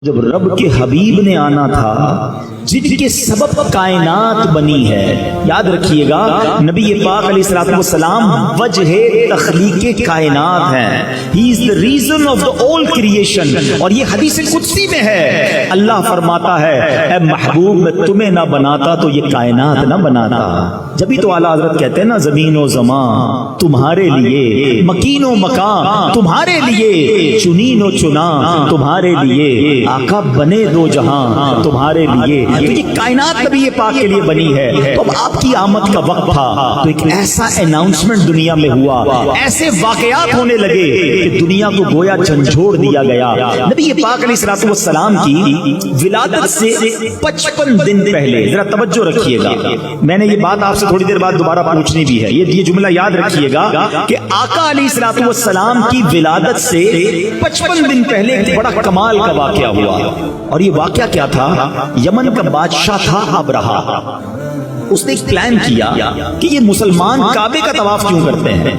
جب رب کے حبیب نے آنا تھا جن کے سبب کائنات بنی ہے، یاد رکھیے گا نبی پاک علیہ الصلوۃ والسلام وجہ تخلیق کائنات ہیں. ہی از the reason of the all creation. اور یہ حدیث قدسی میں ہے، اللہ فرماتا ہے اے محبوب میں تمہیں نہ بناتا تو یہ کائنات نہ بناتا. جبھی تو اعلیٰ حضرت کہتے ہیں نا زمین و زمان تمہارے لیے، مکین و مکان تمہارے لیے، چنین و چنا تمہارے لیے، آقا بنے دو جہاں تمہارے لیے. تو یہ کائنات نبی پاک کے لیے بنی ہے. تو اب آپ کی آمد کا وقت تھا تو ایک ایسا اناؤنسمنٹ دنیا میں ہوا، ایسے واقعات ہونے لگے کہ دنیا کو گویا جھنجھوڑ دیا گیا. نبی پاک علیہ الصلوۃ والسلام کی ولادت سے 55 دن پہلے، ذرا توجہ رکھیے گا، میں نے یہ بات آپ سے تھوڑی دیر بعد دوبارہ پوچھنی بھی ہے، یہ جملہ یاد رکھیے گا کہ آقا علیہ الصلوۃ والسلام کی ولادت سے 55 دن پہلے ایک بڑا کمال کا واقعہ ہوا. اور یہ واقعہ کیا تھا؟ یمن کا بادشاہ تھا ابرہا. اس نے ایک پلان کیا کہ یہ مسلمان کعبے کا طواف کیوں کرتے ہیں،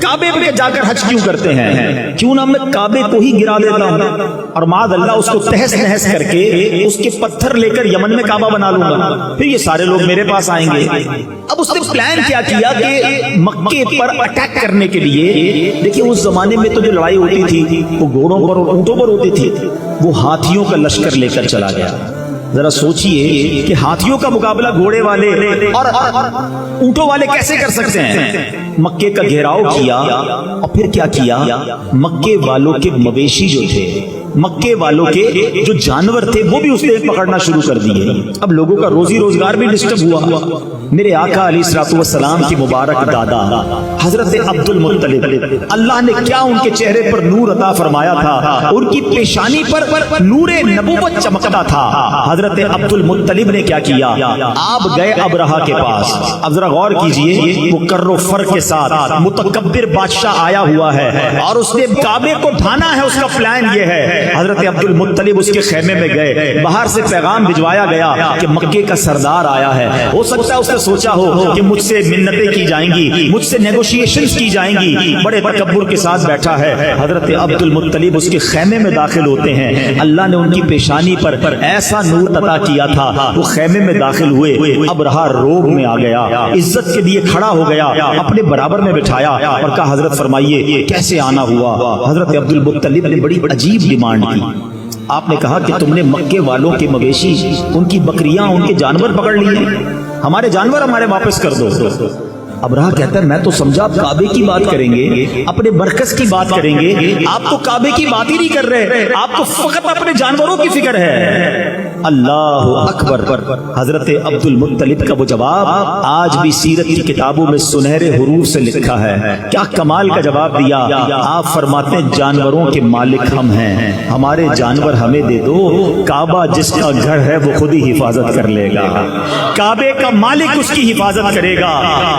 کعبے پہ جا کر حج کیوں کرتے ہیں، کیوں نہ میں کعبے کو ہی گرا دیتا ہوں اور معاذ اللہ اس کو تہس نہس کر کے اس کے پتھر لے کر یمن میں کعبہ بنا لوں گا، پھر یہ سارے لوگ میرے پاس آئیں گے. اب اس نے پلان کیا کہ مکے پر اٹیک کرنے کے لیے، دیکھیے اس زمانے میں تو جو لڑائی ہوتی تھی وہ گھوڑوں پر اور اونٹوں پر ہوتی تھی، وہ ہاتھیوں کا لشکر لے کر چلا گیا. ذرا سوچئے کہ ہاتھیوں کا مقابلہ گھوڑے والے اور اونٹوں والے کیسے کر سکتے ہیں. مکے کا گھیراؤ کیا اور پھر کیا کیا، مکے والوں کے مویشی جو تھے، مکے والوں کے جو جانور تھے وہ بھی اس نے پکڑنا شروع کر دیے. اب لوگوں کا روزی روزگار بھی ڈسٹرب ہوا. میرے آقا علیہ الصلوۃ والسلام کی مبارک دادا حضرت عبد المطلب، اللہ نے کیا ان کے چہرے پر نور عطا فرمایا تھا، ان کی پیشانی پر نور نبوت چمکتا تھا. حضرت عبد المطلب نے کیا کیا، آپ گئے ابرہا کے پاس. اب ذرا غور کیجئے، وہ کر و فر کے ساتھ متکبر بادشاہ آیا ہوا ہے اور اس نے کعبے کو ڈھانا ہے، اس کا پلان یہ ہے. حضرت عبد المطلب اس کے خیمے میں گئے، باہر سے پیغام بھجوایا گیا کہ مکے کا سردار آیا ہے. ہو سکتا ہے اس نے سوچا ہو کہ مجھ سے منتیں کی جائیں گی، مجھ سے نیگوشیشنز کی جائیں گی، بڑے تکبر کے ساتھ بیٹھا ہے. حضرت عبد المطلب اس کے خیمے میں داخل ہوتے ہیں، اللہ نے ان کی پیشانی پر ایسا نور عطا کیا تھا، وہ خیمے میں داخل ہوئے. ابرہا روب میں آ گیا، عزت کے لیے کھڑا ہو گیا، اپنے برابر میں بٹھایا اور کہا حضرت فرمائیے کیسے آنا ہوا. حضرت عبد المطلب نے بڑی عجیب ڈیمانڈ کی. آپ نے کہا کہ تم نے مکے والوں کے مویشی، ان کی بکریاں، ان کے جانور پکڑ لیے، ہمارے جانور ہمارے واپس کر دو. ابرہا کہتا ہے میں تو سمجھا آپ کعبے کی بات کریں گے، اپنے مرکز کی بات کریں گے، آپ تو کعبے کی بات ہی نہیں کر رہے، آپ کو فقط اپنے جانوروں کی فکر ہے. اللہ اکبر. حضرت عبد المطلب کا وہ جواب آج بھی سیرت کی کتابوں میں سنہرے حروف سے لکھا ہے. کیا کمال کا جواب دیا. آپ فرماتے ہیں جانوروں کے مالک ہم ہیں، ہمارے جانور ہمیں دے دو، کعبہ جس کا گھر ہے وہ خود ہی حفاظت کر لے گا، کعبے کا مالک اس کی حفاظت کرے گا.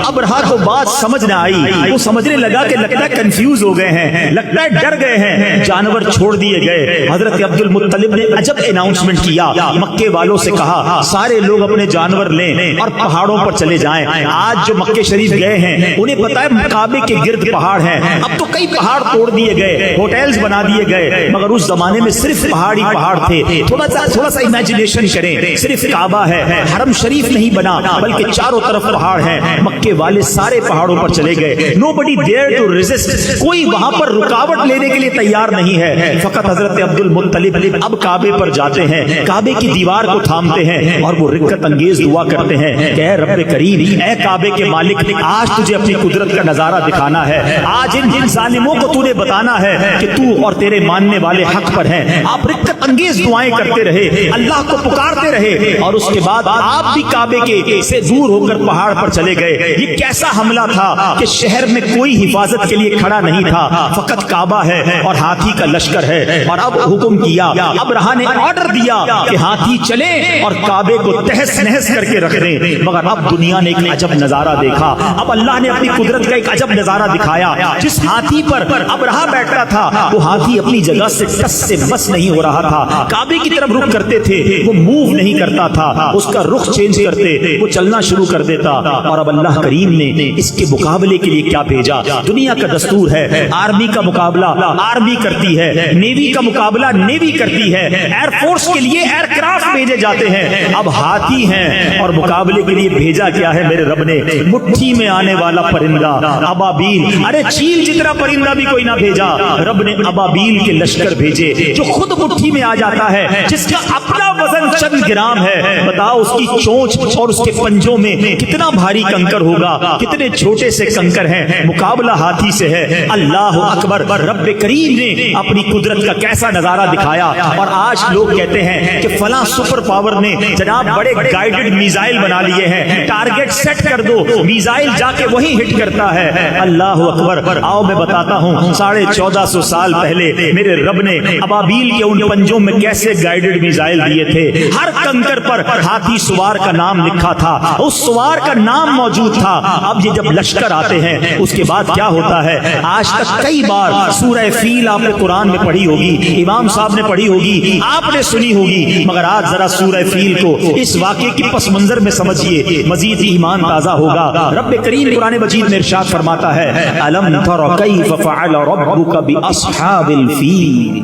ابرہا کو بات سمجھ نہ آئی، وہ سمجھنے لگا کہ لگتا ہے کنفیوز ہو گئے ہیں، لگتا ہے ڈر گئے ہیں. جانور چھوڑ دیے گئے. حضرت عبد المطلب نے عجب اناؤنسمنٹ کیا، مکے والوں سے کہا سارے لوگ اپنے جانور لیں اور پہاڑوں پر چلے جائیں. آج جو مکے شریف گئے ہیں انہیں پتا ہے کعبے کے گرد پہاڑ ہیں. اب تو کئی پہاڑ توڑ دیے گئے، ہوٹلز بنا دیے گئے، مگر اس زمانے میں صرف پہاڑ ہی پہاڑ تھے. تھوڑا سا امیجنیشن کریں، صرف کعبہ ہے، حرم شریف نہیں بنا بلکہ چاروں طرف پہاڑ ہیں. مکے والے سارے پہاڑوں پر چلے گئے. Nobody dared to resist. کوئی وہاں پر رکاوٹ لینے کے لیے تیار نہیں ہے. فقط حضرت عبد المطلب اب کعبے پر جاتے ہیں، کعبے کی دیوار کو تھامتے ہیں اور وہ رکت انگیز دعا کرتے ہیں کہ اے رب کریم، اے کعبے کے مالک، آج تجھے اپنی قدرت کا نظارہ دکھانا ہے. آج ان ظالموں کو تو نے بتانا ہے کہ تو اور تیرے ماننے والے حق پر ہیں. آپ رکت انگیز دعائیں کرتے رہے، اللہ کو پکارتے رہے اور اس کے بعد آپ بھی کعبے کے سے دور ہو کر پہاڑ پر چلے گئے. یہ کیسا حملہ تھا کہ شہر میں کوئی حفاظت کے لیے کھڑا نہیں تھا، فقط کعبہ ہے اور ہاتھی کا لشکر ہے. اور اب حکم کیا، ابرہا نے آرڈر دیا کہ ہاتھی چلیں اور کعبے کو تہس نہس کر کے رکھ دیں. مگر اب دنیا نے ایک عجب نظارہ دیکھا. اب اللہ نے اپنی قدرت کا ایک عجب نظارہ دکھایا. جس ہاتھی پر ابرہا بیٹھا تھا وہ ہاتھی اپنی جگہ سے ٹس سے بس نہیں ہو رہا تھا. کعبے کی طرف رخ کرتے تھے وہ موو نہیں کرتا تھا، اس کا رخ چینج کرتے وہ چلنا شروع کر دیتا. اور اب اللہ کریم نے اس کے مقابلے کے لیے کیا بھیجا. دنیا کا دستور ہے آرمی کا مقابلہ آرمی کرتی ہے, نیوی کا مقابلہ نیوی کرتی ہے, ایئر فورس کے لیے ایئر کرافٹ بھیجے جاتے ہیں. اب ہاتھی ہیں اور مقابلے کے لیے بھیجا کیا ہے میرے رب نے؟ مٹھی میں آنے والا پرندہ ابابیل. ارے چیل جتنا پرندہ بھی کوئی نہ بھیجا, رب نے ابابیل کے لشکر بھیجے جو خود مٹھی میں آ جاتا ہے, جس کا اپنا وزن چند گرام ہے. بتاؤ اس کی چونچ اور اس کے پنجوں میں کتنا بھاری کنکر ہوگا, کتنے چھوٹے سے کنکر ہیں. مقابلہ ہاتھی سے ہے. اللہ اکبر. رب کریم نے اپنی قدرت کا کیسا نظارہ دکھایا. اور آج لوگ کہتے ہیں کہ فلاں سپر پاور نے جناب بڑے گائیڈڈ میزائل بنا لیے ہیں, ٹارگٹ سیٹ کر دو, میزائل جا کے وہی ہٹ کرتا ہے. اللہ اکبر. آؤ میں بتاتا ہوں 1450 سال پہلے میرے رب نے ابابیل کے ان پنجوں میں کیسے گائیڈڈ میزائل دیے تھے. ہر کنکر پر ہاتھی سوار کا نام لکھا تھا, اس سوار کا نام موجود تھا. اب یہ جب لشکر آتے ہیں اس کے بعد کیا ہوتا ہے؟ آج تک کئی بار سورہ فیل آپ نے قرآن میں پڑھی ہوگی, امام صاحب نے پڑھی ہوگی, آپ نے سنی ہوگی, مگر آج ذرا سورہ فیل کو اس واقعے کی پس منظر میں سمجھیے, مزید ایمان تازہ ہوگا. رب کریم قرآن مجید میں ارشاد فرماتا ہے الم تر کیف فعل ربک باصحاب الفیل.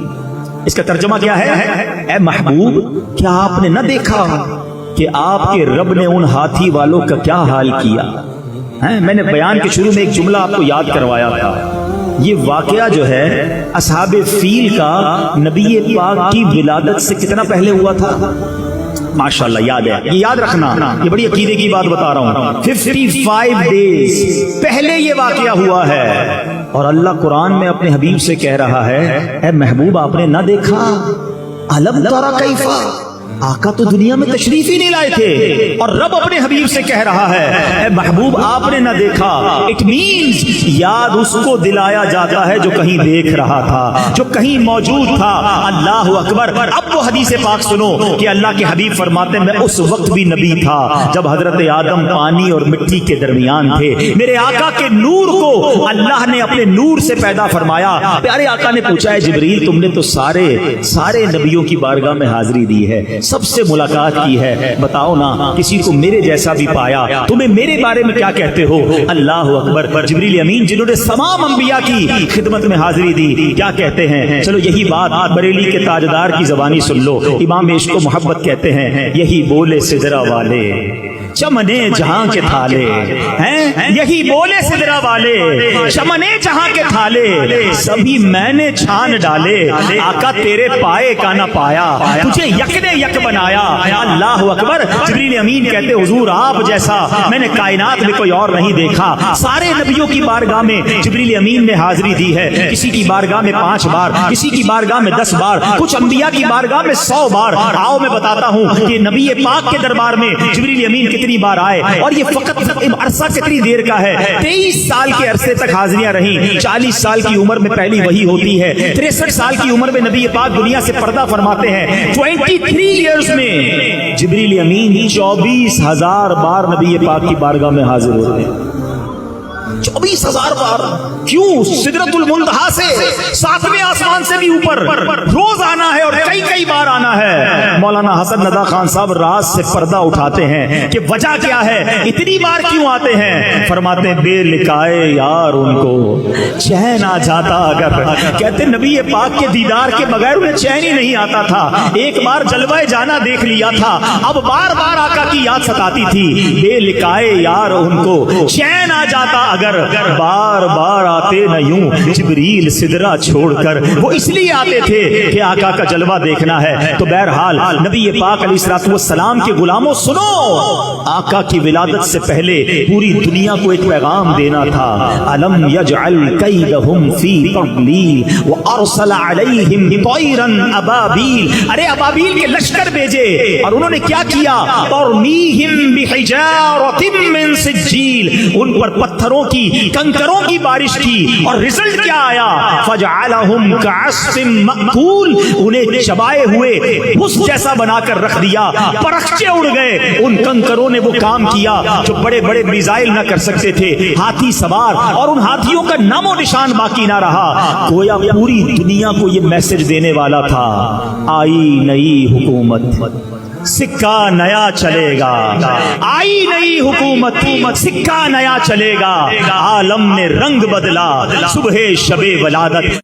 اس کا ترجمہ کیا ہے؟ اے محبوب کیا آپ نے نہ دیکھا کہ آپ کے رب نے ان ہاتھی والوں کا کیا حال کیا؟ میں نے بیان کے شروع میں ایک جملہ آپ کو یاد کروایا تھا. یہ واقعہ جو ہے اصحاب فیل کا نبی پاک کی ولادت سے کتنا پہلے ہوا تھا؟ ماشاءاللہ یاد ہے. یہ یاد رکھنا, یہ بڑی عقیدے کی بات بتا رہا ہوں. 55 ڈیز پہلے یہ واقعہ ہوا ہے. اور اللہ قرآن میں اپنے حبیب سے کہہ رہا ہے اے محبوب آپ نے نہ دیکھا؟ الم ترى کیف. آقا تو دنیا میں تشریف ہی نہیں لائے تھے اور رب اپنے حبیب سے کہہ رہا ہے اے محبوب آپ نے نہ دیکھا. اٹ مینز یاد اس کو دلایا جاتا ہے جو کہیں دیکھ رہا تھا, جو کہیں موجود تھا. اللہ اکبر. اب وہ حدیث پاک سنو کہ اللہ کے حبیب فرماتے ہیں میں اس وقت بھی نبی تھا جب حضرت آدم پانی اور مٹی کے درمیان تھے. میرے آقا کے نور کو اللہ نے اپنے نور سے پیدا فرمایا. پیارے آقا نے پوچھا ہے جبریل تم نے تو سارے نبیوں کی بارگاہ میں حاضری دی ہے, سب سے ملاقات کی ہے, بتاؤ نا کسی کو میرے جیسا بھی پایا, تمہیں میرے بارے میں کیا کہتے ہو؟ اللہ اکبر. جبریل امین جنہوں نے تمام انبیاء کی خدمت میں حاضری دی کیا کہتے ہیں؟ چلو یہی بات بریلی کے تاجدار کی زبانی سن لو. امام عشق و محبت کہتے ہیں یہی بولے سدرا والے چمنے جہاں کے تھالے ہیں, یہی بولے سدرا والے چمنے جہاں کے تھالے, سبھی میں نے چھان ڈالے. آقا تیرے پائے کا نہ پایا, تجھے یک نے یک بنایا. اللہ اکبر. جبریل امین کہتے حضور آپ جیسا میں نے کائنات میں کوئی اور نہیں دیکھا. سارے نبیوں کی بارگاہ میں جبریل امین نے حاضری دی ہے. کسی کی بارگاہ میں 5 بار, کسی کی بارگاہ میں 10 بار, کچھ انبیاء کی بارگاہ میں 100 بار. آؤ میں بتاتا ہوں کہ نبی پاک کے دربار میں جبریل امین کتنی بار آئے اور یہ فقط عرصہ کتنی دیر کا ہے. 23 سال کے عرصے تک حاضریاں رہیں. 40 سال کی عمر میں پہلی وحی ہوتی ہے. 63 سال کی عمر میں نبی پاک دنیا سے پردہ فرماتے ہیں. 23 ایئرز میں جبریل امین 24,000 بار نبی پاک کی بارگاہ میں حاضر ہوتے ہیں. 24,000 بار. کیوں؟ سدرۃ المنتہا سے 7ویں آسمان سے بھی اوپر روز آنا ہے اور کئی بار آنا ہے. مولانا حسن ندا خان صاحب راز سے پردہ اٹھاتے ہیں کہ وجہ کیا ہے, اتنی بار کیوں آتے ہیں؟ فرماتے ہیں بے لکھائے یار ان کو چین آ جاتا اگر. کہتے نبی پاک کے دیدار کے بغیر انہیں چین ہی نہیں آتا تھا. ایک بار جلوہ جانا دیکھ لیا تھا, اب بار بار آقا کی یاد ستاتی تھی. بے لکھائے یار ان کو چین آ جاتا اگر, بار بار آتے نہ یوں جبریل سدرا چھوڑ کر. وہ اس لیے آتے تھے کہ آقا کا جلوہ دیکھنا ہے. تو بہرحال نبی پاک علیہ الصلوۃ والسلام کے غلاموں سنو, آقا کی ولادت سے پہلے پوری دنیا کو ایک پیغام دینا تھا. الم یجعل کیدہم فی تضلیل وارسل علیہم طیرا ابابیل. ارے ابابیل کے لشکر بھیجے اور انہوں نے کیا کیا؟ ترمیہم بحجارۃ من سجیل. ان پر پتھروں کی کنکروں کی بارش کی اور رزلٹ کیا آیا؟ فجعلہم کعصف مأکول. انہیں چبائے ہوئے بھس جیسا بنا کر رکھ دیا. پرخچے اڑ گئے. ان کنکروں نے وہ کام کیا جو بڑے بڑے میزائل نہ کر سکتے تھے. ہاتھی سوار, اور ان ہاتھیوں کا نام و نشان باقی نہ رہا. گویا پوری دنیا کو یہ میسج دینے والا تھا آئی نئی حکومت, سکہ نیا چلے گا، آئی نئی حکومت سکہ نیا چلے گا، عالم نے رنگ بدلا صبح شب ولادت